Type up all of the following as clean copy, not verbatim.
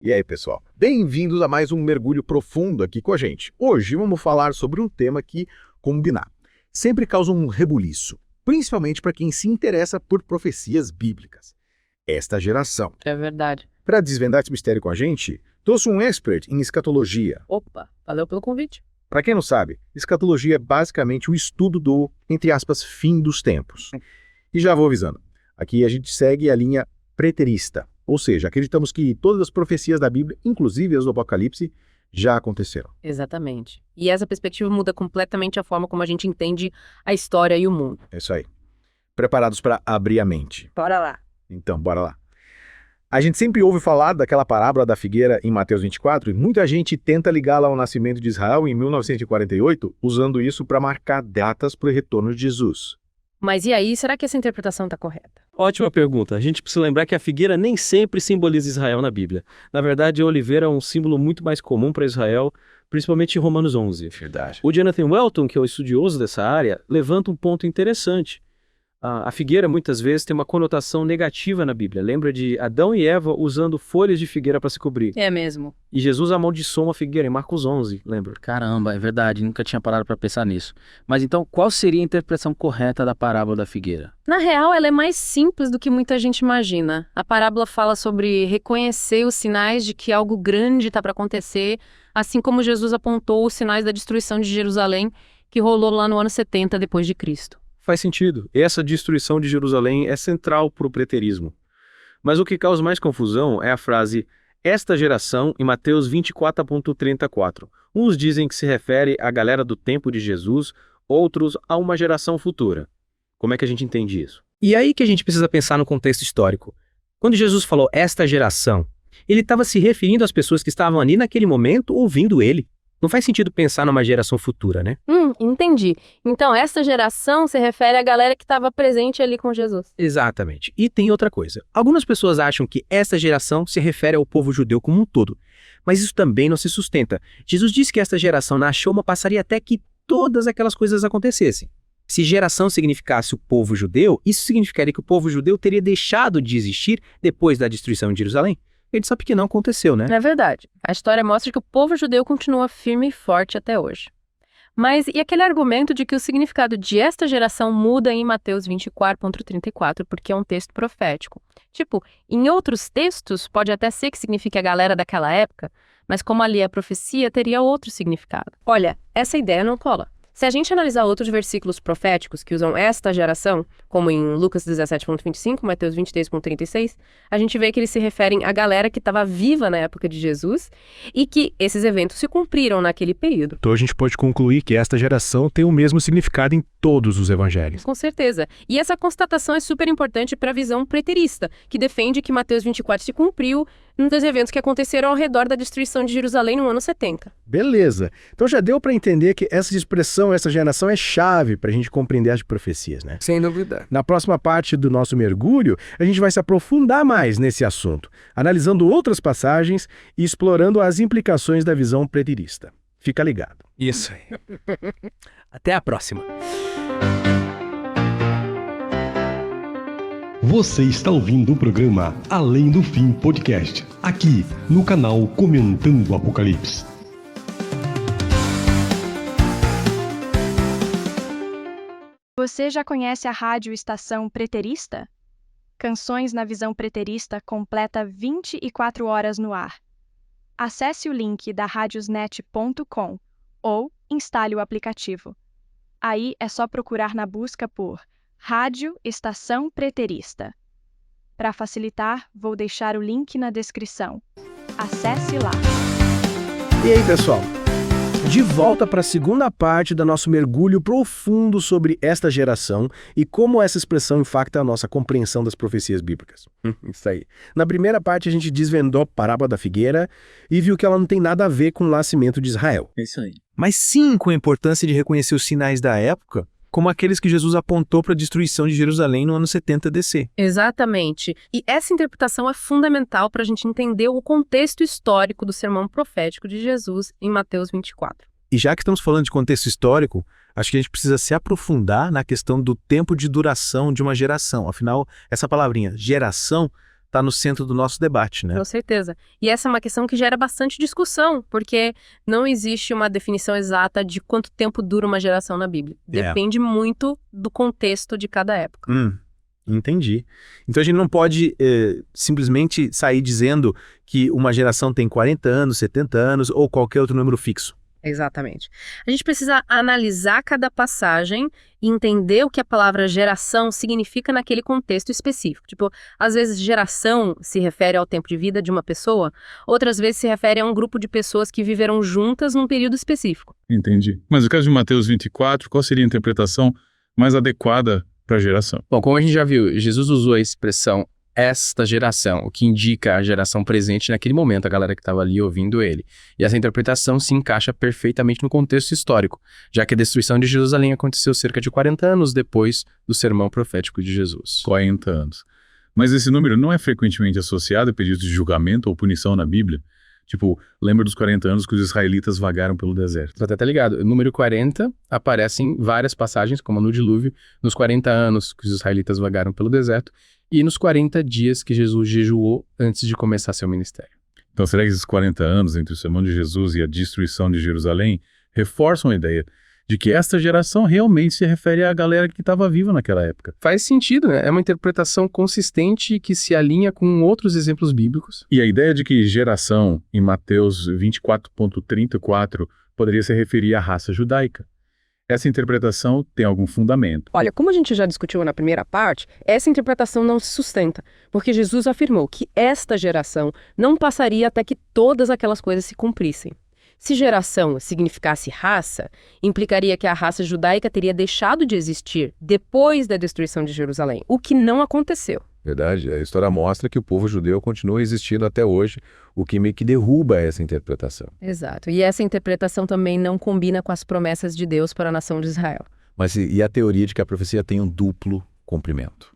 E aí, pessoal? Bem-vindos a mais um mergulho profundo aqui com a gente. Hoje vamos falar sobre um tema que, combinar, sempre causa um rebuliço, principalmente para quem se interessa por profecias bíblicas. Esta geração. É verdade. Para desvendar esse mistério com a gente, trouxe um expert em escatologia. Opa, valeu pelo convite. Para quem não sabe, escatologia é basicamente o estudo do, entre aspas, fim dos tempos. E já vou avisando, aqui a gente segue a linha preterista. Ou seja, acreditamos que todas as profecias da Bíblia, inclusive as do Apocalipse, já aconteceram. Exatamente. E essa perspectiva muda completamente a forma como a gente entende a história e o mundo. É isso aí. Preparados para abrir a mente? Bora lá. Então, bora lá. A gente sempre ouve falar daquela parábola da figueira em Mateus 24 e muita gente tenta ligá-la ao nascimento de Israel em 1948, usando isso para marcar datas para o retorno de Jesus. Mas e aí, será que essa interpretação está correta? Ótima pergunta. A gente precisa lembrar que a figueira nem sempre simboliza Israel na Bíblia. Na verdade, a oliveira é um símbolo muito mais comum para Israel, principalmente em Romanos 11. Verdade. O Jonathan Welton, que é o estudioso dessa área, levanta um ponto interessante. A figueira, muitas vezes, tem uma conotação negativa na Bíblia. Lembra de Adão e Eva usando folhas de figueira para se cobrir. É mesmo. E Jesus amaldiçoou uma figueira em Marcos 11, lembra? Caramba, é verdade, nunca tinha parado para pensar nisso. Mas então, qual seria a interpretação correta da parábola da figueira? Na real, ela é mais simples do que muita gente imagina. A parábola fala sobre reconhecer os sinais de que algo grande está para acontecer, assim como Jesus apontou os sinais da destruição de Jerusalém, que rolou lá no ano 70 depois de Cristo. Faz sentido. Essa destruição de Jerusalém é central para o preterismo. Mas o que causa mais confusão é a frase "esta geração" em Mateus 24,34. Uns dizem que se refere à galera do tempo de Jesus, outros a uma geração futura. Como é que a gente entende isso? E aí que a gente precisa pensar no contexto histórico. Quando Jesus falou "esta geração", ele estava se referindo às pessoas que estavam ali naquele momento ouvindo ele. Não faz sentido pensar numa geração futura, né? Entendi. Então, essa geração se refere à galera que estava presente ali com Jesus. Exatamente. E tem outra coisa. Algumas pessoas acham que essa geração se refere ao povo judeu como um todo. Mas isso também não se sustenta. Jesus disse que esta geração na Shoma passaria até que todas aquelas coisas acontecessem. Se geração significasse o povo judeu, isso significaria que o povo judeu teria deixado de existir depois da destruição de Jerusalém. A gente sabe que não aconteceu, né? É verdade. A história mostra que o povo judeu continua firme e forte até hoje. Mas e aquele argumento de que o significado de esta geração muda em Mateus 24,34, porque é um texto profético? Tipo, em outros textos pode até ser que signifique a galera daquela época, mas como ali é profecia, teria outro significado. Olha, essa ideia não cola. Se a gente analisar outros versículos proféticos que usam esta geração, como em Lucas 17,25, Mateus 23,36, a gente vê que eles se referem à galera que estava viva na época de Jesus e que esses eventos se cumpriram naquele período. Então a gente pode concluir que esta geração tem o mesmo significado em todos os evangelhos. Com certeza. E essa constatação é super importante para a visão preterista, que defende que Mateus 24 se cumpriu nos eventos que aconteceram ao redor da destruição de Jerusalém no ano 70. Beleza. Então já deu para entender que essa expressão, essa geração é chave para a gente compreender as profecias, né? Sem dúvida. Na próxima parte do nosso mergulho, a gente vai se aprofundar mais nesse assunto, analisando outras passagens e explorando as implicações da visão preterista. Fica ligado. Isso aí. Até a próxima. Você está ouvindo o programa Além do Fim Podcast, aqui no canal Comentando o Apocalipse. Você já conhece a rádio Estação Preterista? Canções na visão preterista completa 24 horas no ar. Acesse o link da radiosnet.com ou instale o aplicativo. Aí é só procurar na busca por Rádio Estação Preterista. Para facilitar, vou deixar o link na descrição. Acesse lá. E aí, pessoal? De volta para a segunda parte do nosso mergulho profundo sobre esta geração e como essa expressão impacta a nossa compreensão das profecias bíblicas. Isso aí. Na primeira parte, a gente desvendou a parábola da figueira e viu que ela não tem nada a ver com o nascimento de Israel. É isso aí. Mas sim com a importância de reconhecer os sinais da época, como aqueles que Jesus apontou para a destruição de Jerusalém no ano 70 DC. Exatamente. E essa interpretação é fundamental para a gente entender o contexto histórico do sermão profético de Jesus em Mateus 24. E já que estamos falando de contexto histórico, acho que a gente precisa se aprofundar na questão do tempo de duração de uma geração. Afinal, essa palavrinha, geração, está no centro do nosso debate, né? Com certeza. E essa é uma questão que gera bastante discussão, porque não existe uma definição exata de quanto tempo dura uma geração na Bíblia. Depende muito do contexto de cada época. Entendi. Então a gente não pode simplesmente sair dizendo que uma geração tem 40 anos, 70 anos ou qualquer outro número fixo. Exatamente. A gente precisa analisar cada passagem e entender o que a palavra geração significa naquele contexto específico. Tipo, às vezes geração se refere ao tempo de vida de uma pessoa, outras vezes se refere a um grupo de pessoas que viveram juntas num período específico. Entendi. Mas no caso de Mateus 24, qual seria a interpretação mais adequada para a geração? Bom, como a gente já viu, Jesus usou a expressão esta geração, o que indica a geração presente naquele momento, a galera que estava ali ouvindo ele. E essa interpretação se encaixa perfeitamente no contexto histórico, já que a destruição de Jerusalém aconteceu cerca de 40 anos depois do sermão profético de Jesus. 40 anos. Mas esse número não é frequentemente associado a pedidos de julgamento ou punição na Bíblia? Tipo, lembra dos 40 anos que os israelitas vagaram pelo deserto? Você até tá ligado, o número 40 aparece em várias passagens, como no dilúvio, nos 40 anos que os israelitas vagaram pelo deserto, e nos 40 dias que Jesus jejuou antes de começar seu ministério. Então será que esses 40 anos entre o sermão de Jesus e a destruição de Jerusalém reforçam a ideia de que esta geração realmente se refere à galera que estava viva naquela época? Faz sentido, né? É uma interpretação consistente que se alinha com outros exemplos bíblicos. E a ideia de que geração, em Mateus 24.34, poderia se referir à raça judaica. Essa interpretação tem algum fundamento? Olha, como a gente já discutiu na primeira parte, essa interpretação não se sustenta, porque Jesus afirmou que esta geração não passaria até que todas aquelas coisas se cumprissem. Se geração significasse raça, implicaria que a raça judaica teria deixado de existir depois da destruição de Jerusalém, o que não aconteceu. Verdade, a história mostra que o povo judeu continua existindo até hoje, o que meio que derruba essa interpretação. Exato, e essa interpretação também não combina com as promessas de Deus para a nação de Israel. Mas e a teoria de que a profecia tem um duplo cumprimento?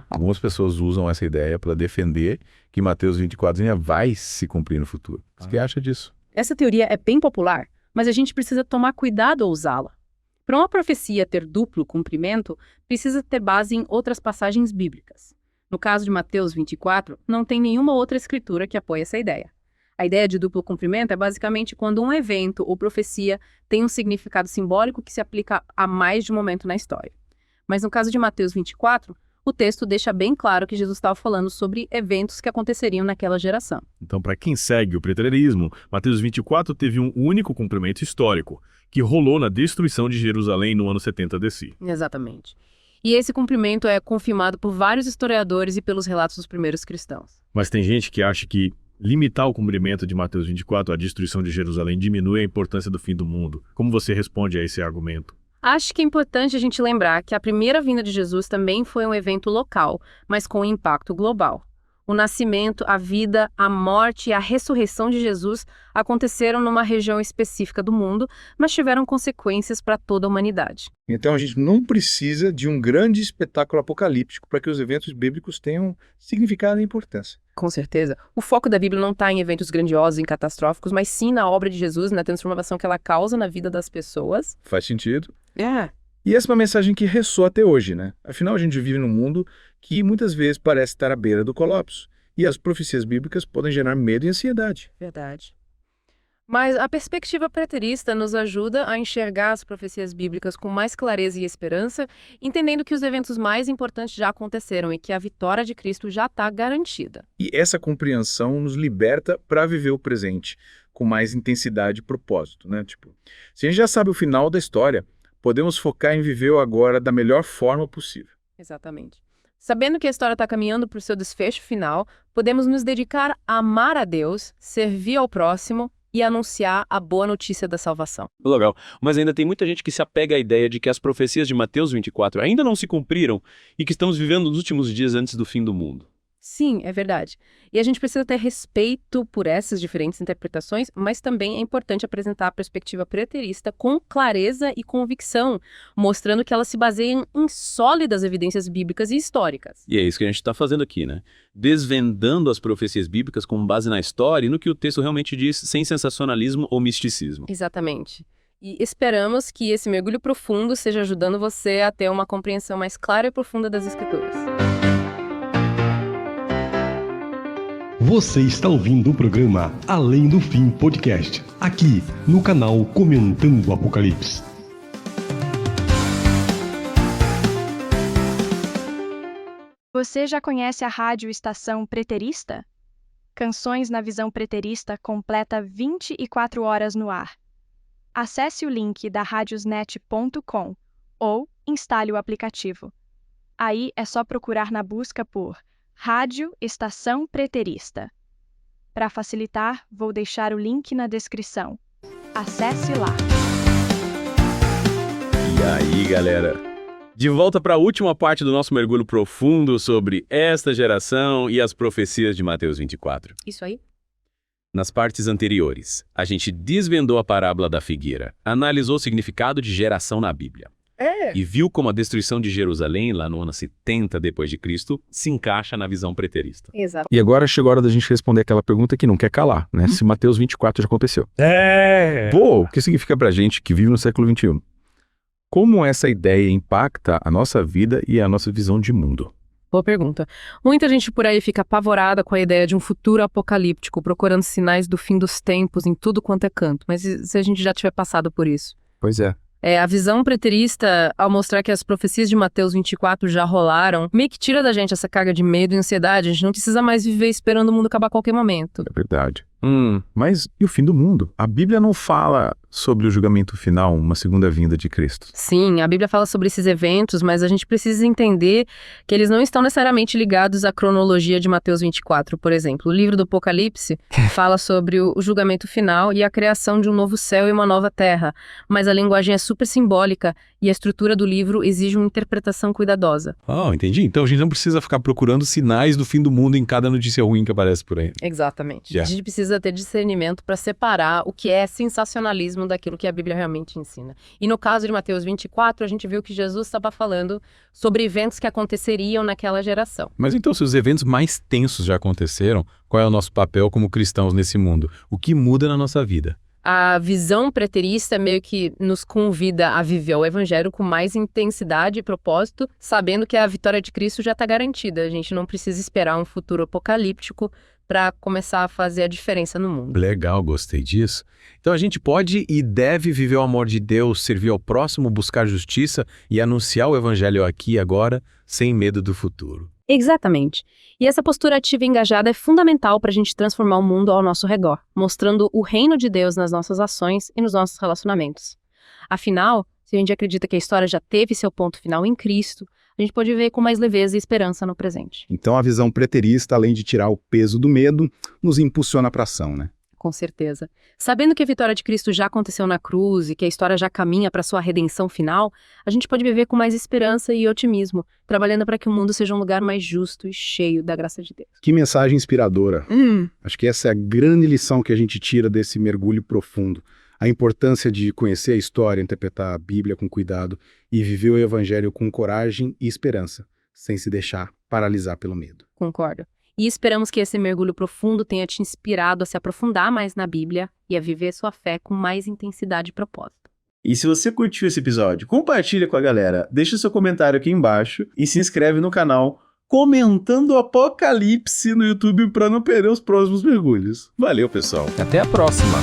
Algumas pessoas usam essa ideia para defender que Mateus 24 ainda vai se cumprir no futuro. O que acha disso? Essa teoria é bem popular, mas a gente precisa tomar cuidado ao usá-la. Para uma profecia ter duplo cumprimento, precisa ter base em outras passagens bíblicas. No caso de Mateus 24, não tem nenhuma outra escritura que apoie essa ideia. A ideia de duplo cumprimento é basicamente quando um evento ou profecia tem um significado simbólico que se aplica a mais de um momento na história. Mas no caso de Mateus 24, o texto deixa bem claro que Jesus estava falando sobre eventos que aconteceriam naquela geração. Então, para quem segue o preterismo, Mateus 24 teve um único cumprimento histórico, que rolou na destruição de Jerusalém no ano 70 DC. Exatamente. E esse cumprimento é confirmado por vários historiadores e pelos relatos dos primeiros cristãos. Mas tem gente que acha que limitar o cumprimento de Mateus 24 à destruição de Jerusalém diminui a importância do fim do mundo. Como você responde a esse argumento? Acho que é importante a gente lembrar que a primeira vinda de Jesus também foi um evento local, mas com um impacto global. O nascimento, a vida, a morte e a ressurreição de Jesus aconteceram numa região específica do mundo, mas tiveram consequências para toda a humanidade. Então a gente não precisa de um grande espetáculo apocalíptico para que os eventos bíblicos tenham significado e importância. Com certeza. O foco da Bíblia não está em eventos grandiosos e catastróficos, mas sim na obra de Jesus, na transformação que ela causa na vida das pessoas. Faz sentido. É. E essa é uma mensagem que ressoa até hoje, né? Afinal, a gente vive num mundo que muitas vezes parece estar à beira do colapso. E as profecias bíblicas podem gerar medo e ansiedade. Verdade. Mas a perspectiva preterista nos ajuda a enxergar as profecias bíblicas com mais clareza e esperança, entendendo que os eventos mais importantes já aconteceram e que a vitória de Cristo já está garantida. E essa compreensão nos liberta para viver o presente com mais intensidade e propósito, né? Tipo, se a gente já sabe o final da história, podemos focar em viver o agora da melhor forma possível. Exatamente. Sabendo que a história está caminhando para o seu desfecho final, podemos nos dedicar a amar a Deus, servir ao próximo e anunciar a boa notícia da salvação. Legal, mas ainda tem muita gente que se apega à ideia de que as profecias de Mateus 24 ainda não se cumpriram e que estamos vivendo nos últimos dias antes do fim do mundo. Sim, é verdade. E a gente precisa ter respeito por essas diferentes interpretações, mas também é importante apresentar a perspectiva preterista com clareza e convicção, mostrando que elas se baseiam em sólidas evidências bíblicas e históricas. E é isso que a gente está fazendo aqui, né? Desvendando as profecias bíblicas com base na história e no que o texto realmente diz, sem sensacionalismo ou misticismo. Exatamente. E esperamos que esse mergulho profundo esteja ajudando você a ter uma compreensão mais clara e profunda das Escrituras. Você está ouvindo o programa Além do Fim Podcast, aqui no canal Comentando o Apocalipse. Você já conhece a rádio Estação Preterista? Canções na Visão Preterista completa 24 horas no ar. Acesse o link da radiosnet.com ou instale o aplicativo. Aí é só procurar na busca por Rádio Estação Preterista. Para facilitar, vou deixar o link na descrição. Acesse lá. E aí, galera? De volta para a última parte do nosso mergulho profundo sobre esta geração e as profecias de Mateus 24. Isso aí? Nas partes anteriores, a gente desvendou a parábola da figueira, analisou o significado de geração na Bíblia. E viu como a destruição de Jerusalém, lá no ano 70 depois de Cristo, se encaixa na visão preterista. Exato. E agora chegou a hora da gente responder aquela pergunta que não quer calar, né? Se Mateus 24 já aconteceu. Pô, o que significa pra gente que vive no século XXI? Como essa ideia impacta a nossa vida e a nossa visão de mundo? Boa pergunta. Muita gente por aí fica apavorada com a ideia de um futuro apocalíptico, procurando sinais do fim dos tempos em tudo quanto é canto. Mas e se a gente já tiver passado por isso? Pois é. A visão preterista, ao mostrar que as profecias de Mateus 24 já rolaram, meio que tira da gente essa carga de medo e ansiedade. A gente não precisa mais viver esperando o mundo acabar a qualquer momento. É verdade. Mas e o fim do mundo? A Bíblia não fala sobre o julgamento final, uma segunda vinda de Cristo. Sim, a Bíblia fala sobre esses eventos, mas a gente precisa entender que eles não estão necessariamente ligados à cronologia de Mateus 24, por exemplo. O livro do Apocalipse fala sobre o julgamento final e a criação de um novo céu e uma nova terra, mas a linguagem é super simbólica e a estrutura do livro exige uma interpretação cuidadosa. Entendi. Então a gente não precisa ficar procurando sinais do fim do mundo em cada notícia ruim que aparece por aí. Exatamente. A gente precisa ter discernimento para separar o que é sensacionalismo daquilo que a Bíblia realmente ensina. E no caso de Mateus 24, a gente viu que Jesus estava falando sobre eventos que aconteceriam naquela geração. Mas então, se os eventos mais tensos já aconteceram, qual é o nosso papel como cristãos nesse mundo? O que muda na nossa vida? A visão preterista meio que nos convida a viver o evangelho com mais intensidade e propósito, sabendo que a vitória de Cristo já está garantida. A gente não precisa esperar um futuro apocalíptico para começar a fazer a diferença no mundo. Legal, gostei disso. Então a gente pode e deve viver o amor de Deus, servir ao próximo, buscar justiça e anunciar o evangelho aqui e agora, sem medo do futuro. Exatamente. E essa postura ativa e engajada é fundamental para a gente transformar o mundo ao nosso redor, mostrando o reino de Deus nas nossas ações e nos nossos relacionamentos. Afinal, se a gente acredita que a história já teve seu ponto final em Cristo, a gente pode viver com mais leveza e esperança no presente. Então a visão preterista, além de tirar o peso do medo, nos impulsiona para a ação, né? Com certeza. Sabendo que a vitória de Cristo já aconteceu na cruz e que a história já caminha para sua redenção final, a gente pode viver com mais esperança e otimismo, trabalhando para que o mundo seja um lugar mais justo e cheio da graça de Deus. Que mensagem inspiradora. Acho que essa é a grande lição que a gente tira desse mergulho profundo. A importância de conhecer a história, interpretar a Bíblia com cuidado e viver o Evangelho com coragem e esperança, sem se deixar paralisar pelo medo. Concordo. E esperamos que esse mergulho profundo tenha te inspirado a se aprofundar mais na Bíblia e a viver sua fé com mais intensidade e propósito. E se você curtiu esse episódio, compartilha com a galera, deixa seu comentário aqui embaixo e se inscreve no canal Comentando o Apocalipse no YouTube para não perder os próximos mergulhos. Valeu, pessoal. Até a próxima.